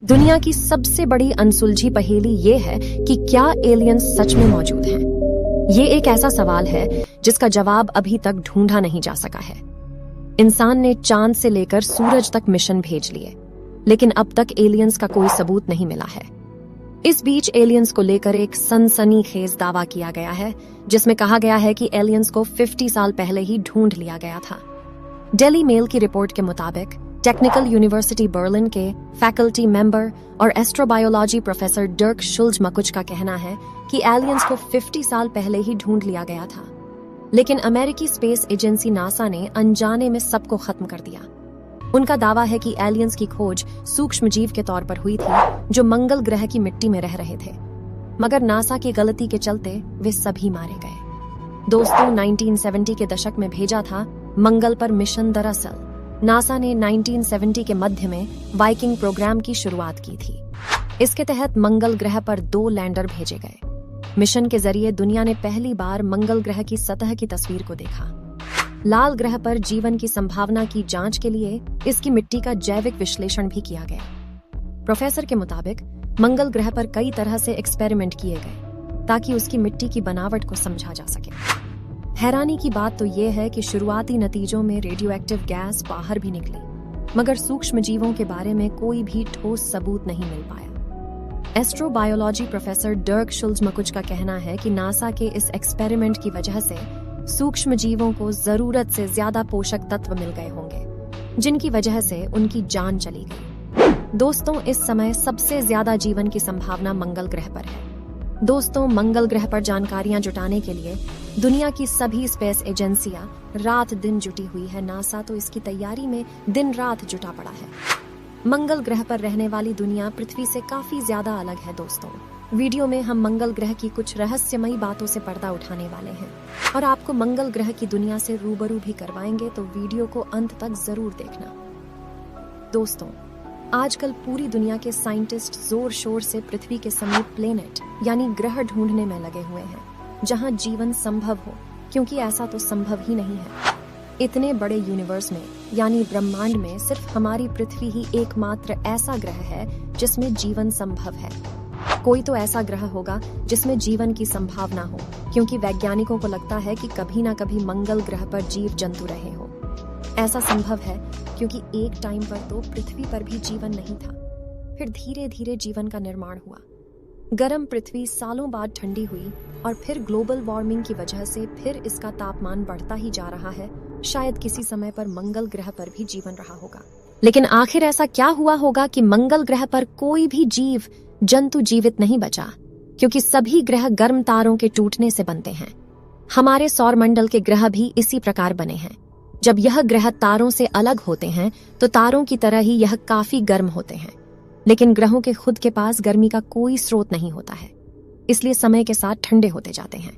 दुनिया की सबसे बड़ी अनसुलझी पहेली ये है कि क्या एलियंस सच में मौजूद हैं? ये एक ऐसा सवाल है जिसका जवाब अभी तक ढूंढा नहीं जा सका है। इंसान ने चांद से लेकर सूरज तक मिशन भेज लिए, लेकिन अब तक एलियंस का कोई सबूत नहीं मिला है। इस बीच एलियंस को लेकर एक सनसनीखेज दावा किया गया है, जिसमें कहा गया है कि एलियंस को 50 साल पहले ही ढूंढ लिया गया था। डेली मेल की रिपोर्ट के मुताबिक टेक्निकल यूनिवर्सिटी बर्लिन के फैकल्टी मेंबर और एस्ट्रोबायोलॉजी प्रोफेसर डर्क शुल्जमकुच का कहना है कि एलियंस को 50 साल पहले ही ढूंढ लिया गया था, लेकिन अमेरिकी स्पेस एजेंसी नासा ने अनजाने में सबको खत्म कर दिया। उनका दावा है कि एलियंस की खोज सूक्ष्म जीव के तौर पर हुई थी जो मंगल ग्रह की मिट्टी में रह रहे थे, मगर नासा की गलती के चलते वे सभी मारे गए। दोस्तों, 1970 के दशक में भेजा था मंगल पर मिशन। दरअसल नासा ने 1970 के मध्य में वाइकिंग प्रोग्राम की शुरुआत की थी। इसके तहत मंगल ग्रह पर 2 लैंडर भेजे गए। मिशन के जरिए दुनिया ने पहली बार मंगल ग्रह की सतह की तस्वीर को देखा। लाल ग्रह पर जीवन की संभावना की जांच के लिए इसकी मिट्टी का जैविक विश्लेषण भी किया गया। प्रोफेसर के मुताबिक मंगल ग्रह पर कई तरह से एक्सपेरिमेंट किए गए ताकि उसकी मिट्टी की बनावट को समझा जा सके। हैरानी की बात तो यह है कि शुरुआती नतीजों में रेडियोएक्टिव गैस बाहर भी निकली, मगर सूक्ष्म जीवों के बारे में कोई भी ठोस सबूत नहीं मिल पाया। एस्ट्रोबायोलॉजी प्रोफेसर डर्क शुल्जमकुच का कहना है कि नासा के इस एक्सपेरिमेंट की वजह से सूक्ष्म जीवों को जरूरत से ज्यादा पोषक तत्व मिल गए होंगे, जिनकी वजह से उनकी जान चली गई। दोस्तों, इस समय सबसे ज्यादा जीवन की संभावना मंगल ग्रह पर है। दोस्तों, मंगल ग्रह पर जानकारियां जुटाने के लिए दुनिया की सभी स्पेस एजेंसियां रात दिन जुटी हुई है। नासा तो इसकी तैयारी में दिन रात जुटा पड़ा है। मंगल ग्रह पर रहने वाली दुनिया पृथ्वी से काफी ज्यादा अलग है। दोस्तों, वीडियो में हम मंगल ग्रह की कुछ रहस्यमयी बातों से पर्दा उठाने वाले हैं और आपको मंगल ग्रह की दुनिया से रूबरू भी करवाएंगे, तो वीडियो को अंत तक जरूर देखना। दोस्तों, आजकल पूरी दुनिया के साइंटिस्ट जोर शोर से पृथ्वी के समीप प्लेनेट यानी ग्रह ढूंढने में लगे हुए हैं जहां जीवन संभव हो, क्योंकि ऐसा तो संभव ही नहीं है। इतने बड़े यूनिवर्स में यानी ब्रह्मांड में सिर्फ हमारी पृथ्वी ही एकमात्र ऐसा ग्रह है जिसमें जीवन संभव है। कोई तो ऐसा ग्रह होगा जिसमें जीवन की संभावना हो, क्योंकि वैज्ञानिकों को लगता है कि कभी ना कभी मंगल ग्रह पर जीव जंतु रहे हो। ऐसा संभव है क्योंकि एक टाइम पर तो पृथ्वी पर भी जीवन नहीं था, फिर धीरे धीरे जीवन का निर्माण हुआ। गर्म पृथ्वी सालों बाद ठंडी हुई और फिर ग्लोबल वार्मिंग की वजह से फिर इसका तापमान बढ़ता ही जा रहा है। शायद किसी समय पर मंगल ग्रह पर भी जीवन रहा होगा, लेकिन आखिर ऐसा क्या हुआ होगा कि मंगल ग्रह पर कोई भी जीव जंतु जीवित नहीं बचा? क्योंकि सभी ग्रह गर्म तारों के टूटने से बनते हैं। हमारे सौरमंडल के ग्रह भी इसी प्रकार बने हैं। जब यह ग्रह तारों से अलग होते हैं तो तारों की तरह ही यह काफी गर्म होते हैं, लेकिन ग्रहों के खुद के पास गर्मी का कोई स्रोत नहीं होता है, इसलिए समय के साथ ठंडे होते जाते हैं।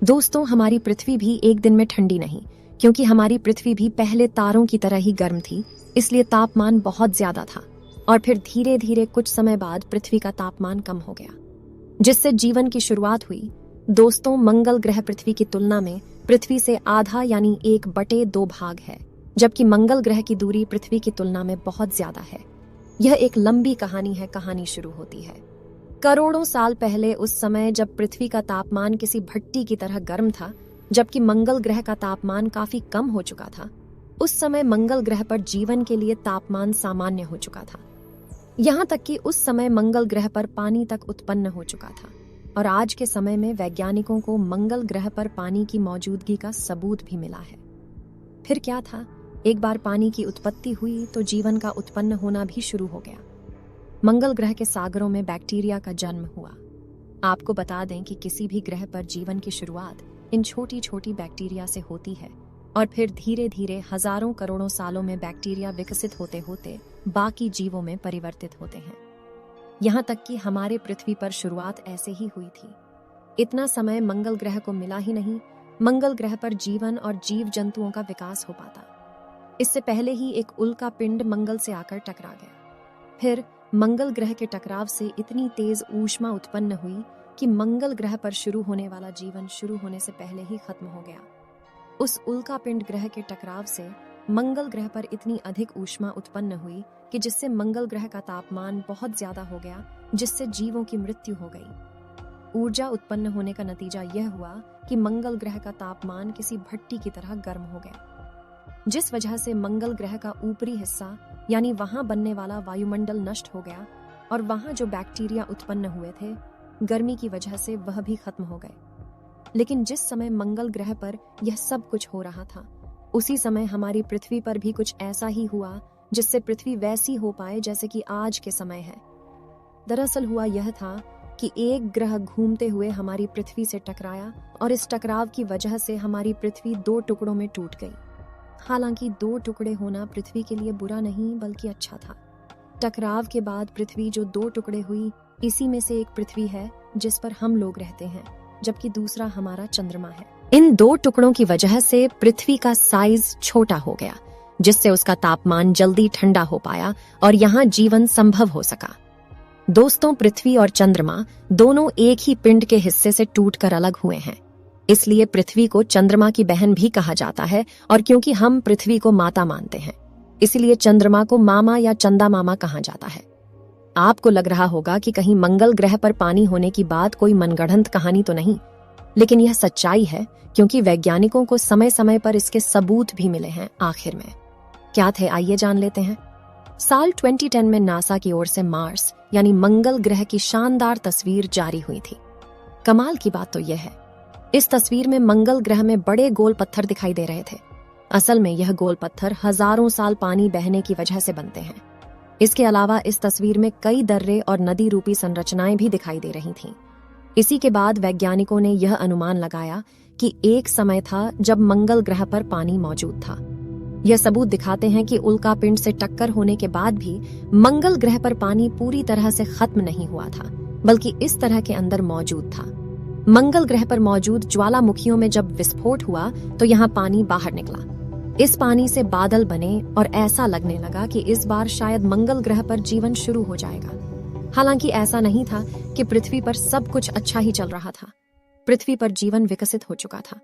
दोस्तों, हमारी पृथ्वी भी एक दिन में ठंडी नहीं, क्योंकि हमारी पृथ्वी भी पहले तारों की तरह ही गर्म थी, इसलिए तापमान बहुत ज्यादा था और फिर धीरे धीरे कुछ समय बाद पृथ्वी का तापमान कम हो गया, जिससे जीवन की शुरुआत हुई। दोस्तों, मंगल ग्रह पृथ्वी की तुलना में पृथ्वी से आधा यानी 1/2 भाग है, जबकि मंगल ग्रह की दूरी पृथ्वी की तुलना में बहुत ज्यादा है। यह एक लंबी कहानी है। कहानी शुरू होती है करोड़ों साल पहले, उस समय जब पृथ्वी का तापमान किसी भट्टी की तरह गर्म था, जबकि मंगल ग्रह का तापमान काफी कम हो चुका था। उस समय मंगल ग्रह पर जीवन के लिए तापमान सामान्य हो चुका था, यहाँ तक कि उस समय मंगल ग्रह पर पानी तक उत्पन्न हो चुका था। और आज के समय में वैज्ञानिकों को मंगल ग्रह पर पानी की मौजूदगी का सबूत भी मिला है। फिर क्या था? एक बार पानी की उत्पत्ति हुई तो जीवन का उत्पन्न होना भी शुरू हो गया। मंगल ग्रह के सागरों में बैक्टीरिया का जन्म हुआ। आपको बता दें कि किसी भी ग्रह पर जीवन की शुरुआत इन छोटी छोटी बैक्टीरिया से होती है और फिर धीरे धीरे हजारों करोड़ों सालों में बैक्टीरिया विकसित होते होते बाकी जीवों में परिवर्तित होते हैं। यहाँ तक कि हमारे पृथ्वी पर शुरुआत ऐसे ही हुई थी। इतना समय मंगल ग्रह को मिला ही नहीं, मंगल ग्रह पर जीवन और जीव जंतुओं का विकास हो पाता। इससे पहले ही एक उल्का पिंड मंगल से आकर टकरा गया। फिर मंगल ग्रह के टकराव से इतनी तेज ऊष्मा उत्पन्न हुई कि मंगल ग्रह पर शुरू होने वाला जीवन शुरू होने से पहले ही खत्म हो गया। उस उल्का पिंड ग्रह के टकराव से मंगल ग्रह पर इतनी अधिक ऊष्मा उत्पन्न हुई कि जिससे मंगल ग्रह का तापमान बहुत ज्यादा हो गया, जिससे जीवों की मृत्यु हो गई। ऊर्जा उत्पन्न होने का नतीजा यह हुआ कि मंगल ग्रह का तापमान किसी भट्टी की तरह गर्म हो गया, जिस वजह से मंगल ग्रह का ऊपरी हिस्सा यानी वहां बनने वाला वायुमंडल नष्ट हो गया और वहां जो बैक्टीरिया उत्पन्न हुए थे गर्मी की वजह से वह भी खत्म हो गए। लेकिन जिस समय मंगल ग्रह पर यह सब कुछ हो रहा था, उसी समय हमारी पृथ्वी पर भी कुछ ऐसा ही हुआ जिससे पृथ्वी वैसी हो पाए जैसे कि आज के समय है। दरअसल हुआ यह था कि एक ग्रह घूमते हुए हमारी पृथ्वी से टकराया और इस टकराव की वजह से हमारी पृथ्वी 2 टुकड़ों में टूट गई। हालांकि 2 टुकड़े होना पृथ्वी के लिए बुरा नहीं बल्कि अच्छा था। टकराव के बाद पृथ्वी जो 2 टुकड़े हुई, इसी में से एक पृथ्वी है जिस पर हम लोग रहते हैं, जबकि दूसरा हमारा चंद्रमा है। इन 2 टुकड़ों की वजह से पृथ्वी का साइज छोटा हो गया, जिससे उसका तापमान जल्दी ठंडा हो पाया और यहाँ जीवन संभव हो सका। दोस्तों, पृथ्वी और चंद्रमा दोनों एक ही पिंड के हिस्से से टूटकर अलग हुए हैं, इसलिए पृथ्वी को चंद्रमा की बहन भी कहा जाता है। और क्योंकि हम पृथ्वी को माता मानते हैं, इसलिए चंद्रमा को मामा या चंदा मामा कहा जाता है। आपको लग रहा होगा कि कहीं मंगल ग्रह पर पानी होने की बात कोई मनगढ़ंत कहानी तो नहीं, लेकिन यह सच्चाई है क्योंकि वैज्ञानिकों को समय समय पर इसके सबूत भी मिले हैं। आखिर में क्या थे, आइए जान लेते हैं। साल 2010 में नासा की ओर से मार्स यानी मंगल ग्रह की शानदार तस्वीर जारी हुई थी। कमाल की बात तो यह है, इस तस्वीर में मंगल ग्रह में बड़े गोल पत्थर दिखाई दे रहे थे। असल में यह गोल पत्थर हजारों साल पानी बहने की वजह से बनते हैं। इसके अलावा इस तस्वीर में कई दर्रे और नदी रूपी संरचनाएं भी दिखाई दे रही थीं। इसी के बाद वैज्ञानिकों ने यह अनुमान लगाया कि एक समय था जब मंगल ग्रह पर पानी मौजूद था। यह सबूत दिखाते हैं कि उल्का पिंड से टक्कर होने के बाद भी मंगल ग्रह पर पानी पूरी तरह से खत्म नहीं हुआ था, बल्कि इस तरह के अंदर मौजूद था। मंगल ग्रह पर मौजूद ज्वालामुखियों में जब विस्फोट हुआ तो यहाँ पानी बाहर निकला। इस पानी से बादल बने और ऐसा लगने लगा कि इस बार शायद मंगल ग्रह पर जीवन शुरू हो जाएगा। हालांकि ऐसा नहीं था कि पृथ्वी पर सब कुछ अच्छा ही चल रहा था। पृथ्वी पर जीवन विकसित हो चुका था।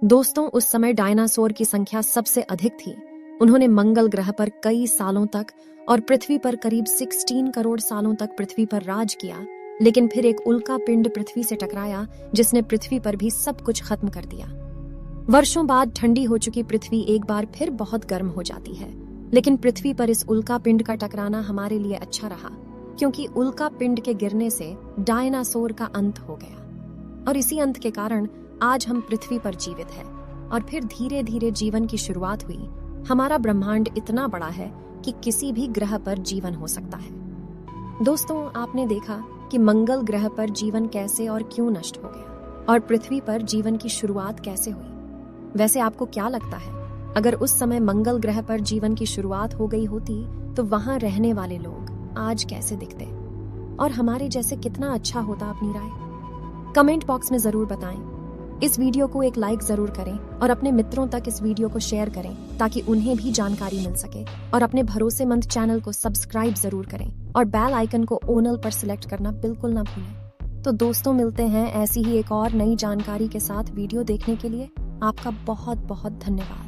दोस्तों, उस समय डायनासोर की संख्या सबसे अधिक थी। उन्होंने मंगल ग्रह पर कई सालों तक और पृथ्वी पर करीब 16 करोड़ सालों तक पृथ्वी पर राज किया। लेकिन फिर एक उल्का पिंड पृथ्वी से टकराया जिसने पृथ्वी पर भी सब कुछ खत्म कर दिया। वर्षों बाद ठंडी हो चुकी पृथ्वी एक बार फिर बहुत गर्म हो जाती है, लेकिन पृथ्वी पर इस उल्का पिंड का टकराना हमारे लिए अच्छा रहा, क्योंकि उल्का पिंड के गिरने से डायनासोर का अंत हो गया और इसी अंत के कारण आज हम पृथ्वी पर जीवित हैं और फिर धीरे धीरे जीवन की शुरुआत हुई। हमारा ब्रह्मांड इतना बड़ा है कि किसी भी ग्रह पर जीवन हो सकता है। दोस्तों, आपने देखा कि मंगल ग्रह पर जीवन कैसे और क्यों नष्ट हो गया और पृथ्वी पर जीवन की शुरुआत कैसे हुई। वैसे आपको क्या लगता है, अगर उस समय मंगल ग्रह पर जीवन की शुरुआत हो गई होती तो वहां रहने वाले लोग आज कैसे दिखते और हमारे जैसे कितना अच्छा होता? अपनी राय कमेंट बॉक्स में जरूर बताएं। इस वीडियो को एक लाइक जरूर करें और अपने मित्रों तक इस वीडियो को शेयर करें ताकि उन्हें भी जानकारी मिल सके। और अपने भरोसेमंद चैनल को सब्सक्राइब जरूर करें और बेल आइकन को ऑल पर सिलेक्ट करना बिल्कुल ना भूलें। तो दोस्तों, मिलते हैं ऐसी ही एक और नई जानकारी के साथ। वीडियो देखने के लिए आपका बहुत बहुत धन्यवाद।